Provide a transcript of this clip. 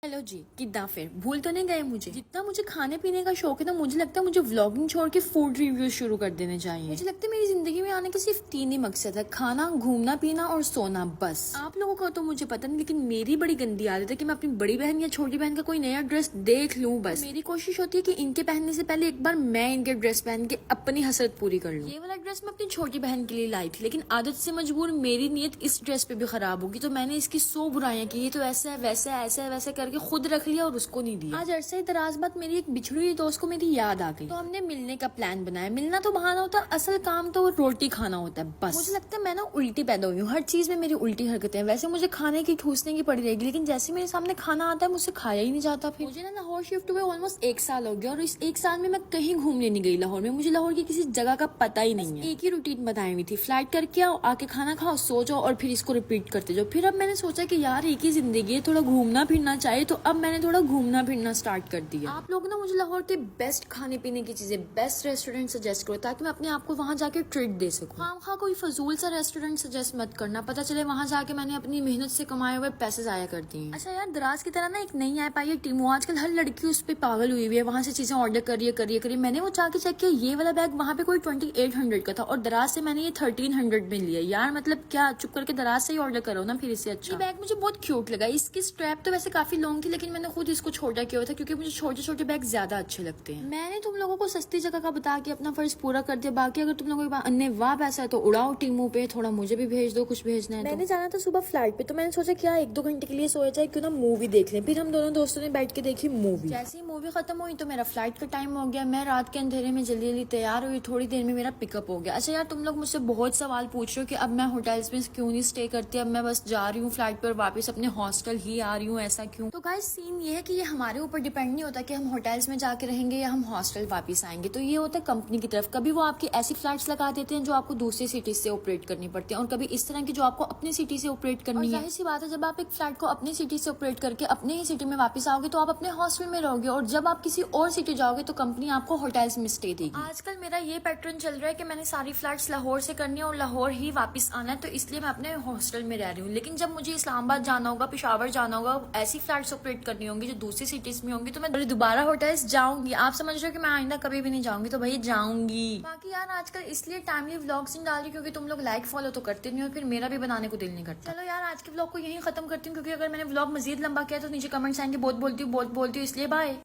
Hello जी, कितना फिर भूल तो नहीं गए मुझे। जितना मुझे खाने पीने का शौक है ना, मुझे लगता है मुझे व्लॉगिंग छोड़ के फूड रिव्यू शुरू कर देने चाहिए। मुझे लगता है मेरी जिंदगी में आने के सिर्फ तीन ही मकसद है, खाना, घूमना, पीना और सोना, बस। आप लोगों का तो मुझे पता नहीं, लेकिन मेरी बड़ी गंदी आदत है कि मैं अपनी बड़ी बहन या छोटी बहन का कोई नया ड्रेस देख लूं, बस मेरी कोशिश होती है कि इनके पहनने से पहले एक बार मैं इनके ड्रेस पहन के अपनी हसरत पूरी कर लूं। ये वाला ड्रेस मैं अपनी छोटी बहन के लिए लाई थी, लेकिन आदत से मजबूर मेरी नीयत इस ड्रेस पे भी खराब होगी, तो मैंने इसकी 100 बुराइयां की। ये तो ऐसा है, वैसा है, ऐसा है, वैसा करके खुद रख लिया और उसको नहीं दिया। आज अरसे दराज बाद मेरी एक बिछड़ी हुई दोस्त को मेरी याद आ गई, तो हमने मिलने का प्लान बनाया। मिलना तो बहाना होता है, असल काम तो रोटी खाना होता है, बस। मुझे लगता है मैं ना उल्टी पैदा हुई हूँ, हर चीज में मेरी उल्टी हरकतें हैं। वैसे मुझे खाने की ठूसने की पड़ी रहेगी, लेकिन जैसे मेरे सामने खाना आता है मुझसे खाया ही नहीं जाता। फिर मुझे ना लाहौर शिफ्ट हुए ऑलमोस्ट 1 साल हो गया, और इस 1 साल में मैं कहीं घूमने नहीं गई लाहौर में। मुझे लाहौर की किसी जगह का पता ही नहीं है। एक ही रूटीन बनाई हुई थी, फ्लाइट करके आओ, आके खाना खाओ, सो जाओ और फिर इसको रिपीट करते जाओ। फिर अब मैंने सोचा कि यार एक ही जिंदगी है, थोड़ा घूमना फिरना चाहिए, तो अब मैंने थोड़ा घूमना फिरना स्टार्ट कर दिया। आप लोग ना मुझे लाहौर के बेस्ट खाने पीने की चीजें, बेस्ट रेस्टोरेंट सजेस्ट करो, ताकि मैं अपने आप को वहां जाके ट्रीट दे सकूं। खामखा कोई फजूल सा रेस्टोरेंट सजेस्ट मत करना, पता चले वहां जाके मैंने अपनी मेहनत से कमाए हुए पैसे जाया कर दिए। अच्छा यार, दराज की तरह ना एक नई ऐप आई है टीमो, आजकल हर लड़की उस पर पागल हुई है, वहां से चीजें ऑर्डर करिए। मैंने वो जाके चेक किया, ये वाला बैग वहां पे कोई 2800 का था, और दराज से मैंने ये 1300 में लिया। यार मतलब क्या, चुप करके दराज से ही ऑर्डर करो ना, फिर इससे अच्छा। ये बैग मुझे बहुत क्यूट लगा, इसकी स्ट्रैप तो वैसे काफी लॉन्ग थी, लेकिन मैंने खुद इसको छोटा किया था क्योंकि मुझे छोटे छोटे बैग ज्यादा अच्छे लगते हैं। मैंने तुम लोगों को सस्ती जगह का बता के अपना फर्ज पूरा कर दिया। बाकी अगर तुम लोगों के पास अन्य वाह पैसा है तो उड़ाओ टीमों पे, थोड़ा मुझे भी भेज दो, कुछ भेजना है। मैंने जाना था सुबह फ्लाइट पे, तो मैंने सोचा क्या 1-2 घंटे के लिए सोया जाए, क्यों ना मूवी देख लें। फिर हम दोनों दोस्तों ने बैठ के देखी मूवी। जैसे ही मूवी खत्म हुई तो मेरा फ्लाइट का टाइम हो गया। मैं रात के अंधेरे में जल्दी जल्दी तैयार हुई, थोड़ी देर में मेरा पिकअप हो गया। अच्छा यार, तुम लोग मुझसे बहुत सवाल पूछ रहे हो कि अब मैं होटल्स में क्यों नहीं स्टे करती, अब मैं बस जा रही हूँ फ्लाइट पर वापस अपने हॉस्टल ही आ रही हूँ, ऐसा क्यों? तो गाइस सीन ये है कि ये हमारे ऊपर डिपेंड नहीं होता कि हम होटल्स में जाके रहेंगे या हम हॉस्टल वापस आएंगे। तो ये होता है कंपनी की तरफ, कभी वो आपकी ऐसी फ्लाइट्स लगा देते हैं जो आपको दूसरी सिटी से ऑपरेट करनी पड़ती है, और कभी इस तरह की जो आपको अपनी सिटी से ऑपरेट करनी है। जाहिर सी बात है, जब आप एक फ्लाइट को अपनी सिटी से ऑपरेट करके अपने ही सिटी में वापस आओगे तो आप अपने हॉस्टल में रहोगे, और जब आप किसी और सिटी जाओगे तो कंपनी आपको होटल्स में स्टे देगी। आजकल मेरा ये पैटर्न चल रहा है कि मैंने सारी फ्लाइट्स लाहौर से करनी है और लाहौर ही वापस आना है, तो इसलिए मैं अपने हॉस्टल में रह रही हूँ। लेकिन जब मुझे इस्लामाबाद जाना होगा, पेशावर जाना होगा, ऐसी फ्लाइट्स ऑपरेट करनी होंगी जो दूसरी सिटीज में होंगी, तो मैं दोबारा होटल्स जाऊंगी। आप समझ रहे हो कि मैं आइंदा कभी भी नहीं जाऊंगी, तो भाई जाऊंगी। बाकी यार आजकल इसलिए टाइमली व्लॉग्स नहीं डाल रही क्योंकि तुम लोग लाइक फॉलो तो करते नहीं हो, फिर मेरा भी बनाने को दिल नहीं करता। चलो यार, आज के व्लॉग को यहीं खत्म करती हूँ, क्योंकि अगर मैंने व्लॉग मजीद लंबा किया तो नीचे कमेंट्स आएंगे बहुत बोलती हूँ, इसलिए बाय।